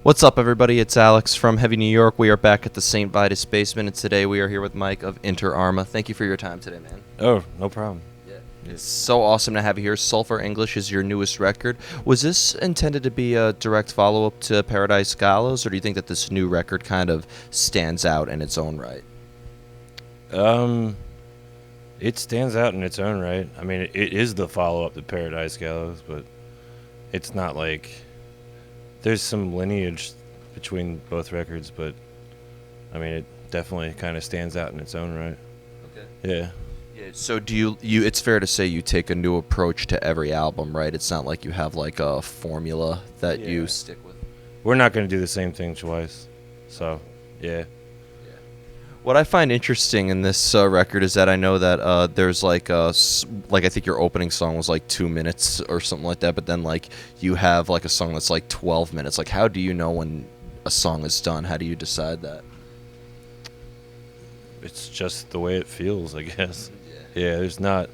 What's up, everybody? It's Alex from Heavy New York. We are back at the St. Vitus basement, and today we are here with Mike of Inter Arma. Thank you for your time today, man. Oh, no problem. It's so awesome to have you here. Sulphur English is your newest record. Was this intended to be a direct follow-up to Paradise Gallows, or do you think that this new record kind of stands out in its own right? It stands out in its own right. I mean, it is the follow-up to Paradise Gallows, but it's not like there's some lineage between both records, but I mean, it definitely kind of stands out in its own right. Okay. Yeah. Yeah. So do you? It's fair to say you take a new approach to every album, right? It's not like you have like a formula that you stick with. We're not going to do the same thing twice. So, yeah. What I find interesting in this record is that I know that there's like I think your opening song was like 2 minutes or something like that, but then like you have like a song that's like 12 minutes. Like, how do you know when a song is done? How do you decide that? It's just the way it feels, I guess. Yeah, there's not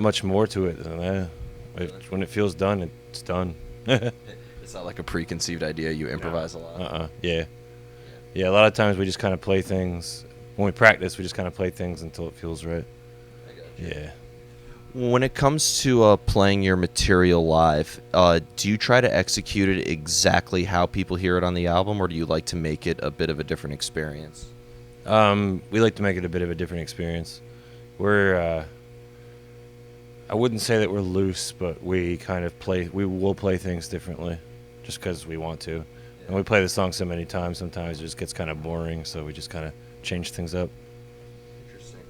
much more to it than that. When it feels done, it's done. It's not like a preconceived idea. You improvise a lot. Yeah. Yeah, a lot of times we just kind of play things. When we practice, we just kind of play things until it feels right. I got you. Yeah. When it comes to playing your material live, do you try to execute it exactly how people hear it on the album, or do you like to make it a bit of a different experience? We like to make it a bit of a different experience. I wouldn't say that we're loose, but we will play things differently just because we want to. And we play the song so many times, sometimes it just gets kind of boring, so we just kind of change things up. Interesting.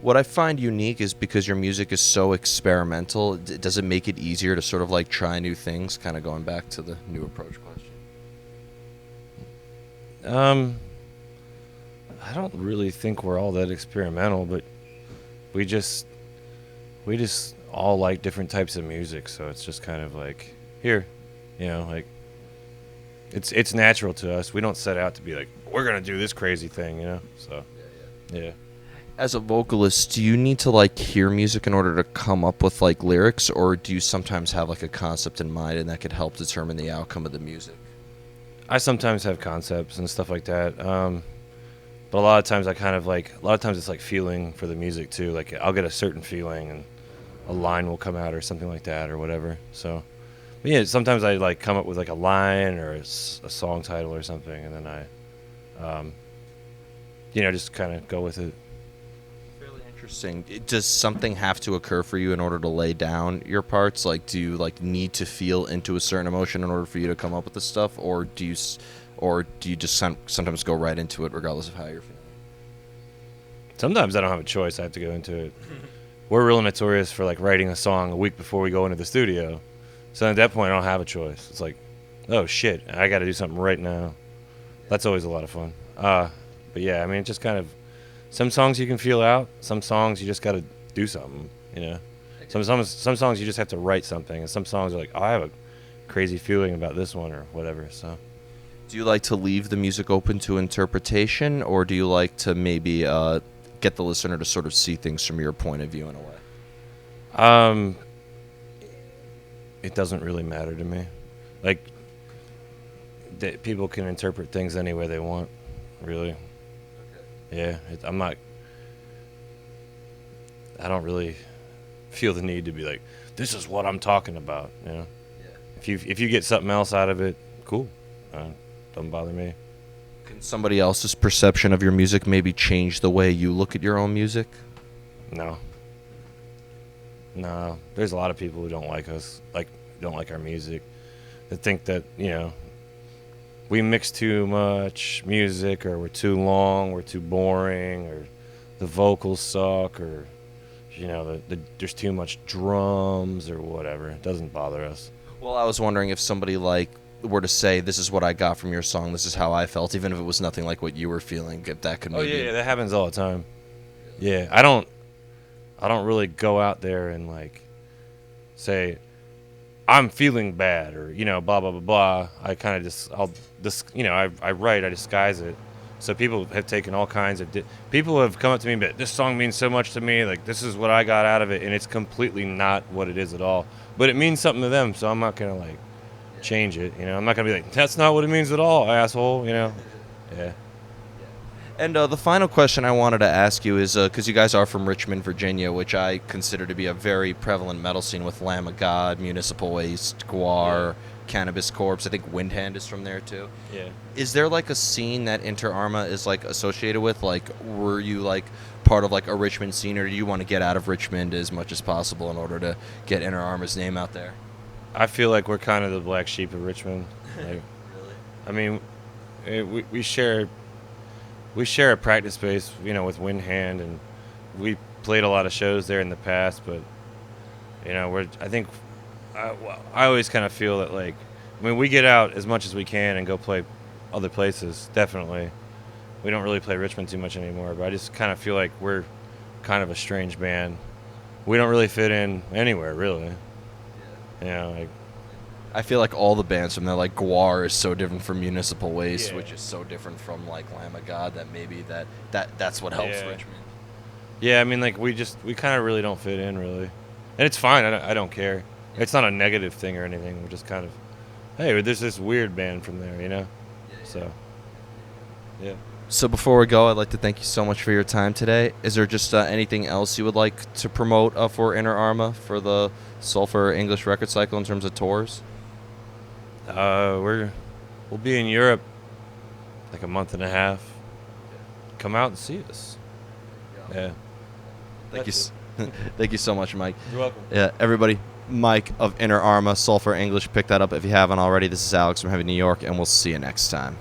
What I find unique is because your music is so experimental, does it make it easier to sort of like try new things, kind of going back to the new approach question? I don't really think we're all that experimental, but we just all like different types of music, so it's just kind of like, here, like, it's natural to us. We don't set out to be like, we're gonna do this crazy thing, So, yeah. As a vocalist, do you need to like hear music in order to come up with like lyrics, or do you sometimes have like a concept in mind and that could help determine the outcome of the music? I sometimes have concepts and stuff like that. But a lot of times it's like feeling for the music too. Like I'll get a certain feeling and a line will come out or something like that or whatever. So, but yeah, sometimes I like come up with like a line or a song title or something, and then I, just kind of go with it. Fairly interesting. Does something have to occur for you in order to lay down your parts? Like, do you like need to feel into a certain emotion in order for you to come up with the stuff, or do you just sometimes go right into it regardless of how you're feeling? Sometimes I don't have a choice. I have to go into it. We're real notorious for like writing a song a week before we go into the studio. So at that point, I don't have a choice. It's like, oh shit, I got to do something right now. That's always a lot of fun. But yeah, I mean, it's just kind of some songs you can feel out. Some songs you just got to do something. Some songs you just have to write something, and some songs are like, oh, I have a crazy feeling about this one or whatever. So. Do you like to leave the music open to interpretation, or do you like to maybe get the listener to sort of see things from your point of view in a way? It doesn't really matter to me. Like, people can interpret things any way they want, really. Okay. Yeah, I don't really feel the need to be like, this is what I'm talking about, Yeah. If you get something else out of it, cool. Doesn't bother me. Can somebody else's perception of your music maybe change the way you look at your own music? No. There's a lot of people who don't like us, don't like our music, that think that, we mix too much music, or we're too long, we're too boring, or the vocals suck, or, there's too much drums or whatever. It doesn't bother us. Well, I was wondering if somebody were to say, this is what I got from your song, this is how I felt, even if it was nothing like what you were feeling, if that could maybe... Oh, yeah, that happens all the time. Yeah, I don't really go out there and, like, say, I'm feeling bad, or, blah, blah, blah, blah. I kind of I write, I disguise it. So people have taken all kinds of... people have come up to me and been, this song means so much to me, like, this is what I got out of it, and it's completely not what it is at all. But it means something to them, so I'm not going to, like, change it. You know, I'm not gonna be like, that's not what it means at all, asshole. You know, yeah. And the final question I wanted to ask you is, because you guys are from Richmond, Virginia, which I consider to be a very prevalent metal scene with Lamb of God, Municipal Waste, Guar, Cannabis Corpse. I think Windhand is from there too. Yeah. Is there like a scene that Inter Arma is like associated with? Like, were you like part of like a Richmond scene, or do you want to get out of Richmond as much as possible in order to get Inter Arma's name out there? I feel like we're kind of the black sheep of Richmond. Like, Really? I mean, we share a practice space, you know, with Windhand, and we played a lot of shows there in the past. But you know, I always kind of feel that, like, I mean, we get out as much as we can and go play other places. Definitely, we don't really play Richmond too much anymore. But I just kind of feel like we're kind of a strange band. We don't really fit in anywhere, really. You know, like. I feel like all the bands from there, like Guar is so different from Municipal Waste, Yeah. which is so different from like Lamb of God, that maybe that's what helps Yeah. Richmond. Yeah, I mean, like, we kind of really don't fit in, really. And it's fine. I don't care. It's not a negative thing or anything. We're just kind of, hey, there's this weird band from there, you know? So, yeah. So before we go, I'd like to thank you so much for your time today. Is there just anything else you would like to promote for Inter Arma for the Sulphur English record cycle in terms of tours? We'll be in Europe like a month and a half. Come out and see us. Yeah. Thank you. Thank you so much, Mike. You're welcome. Yeah, everybody. Mike of Inter Arma, Sulphur English. Pick that up if you haven't already. This is Alex from Heavy New York, and we'll see you next time.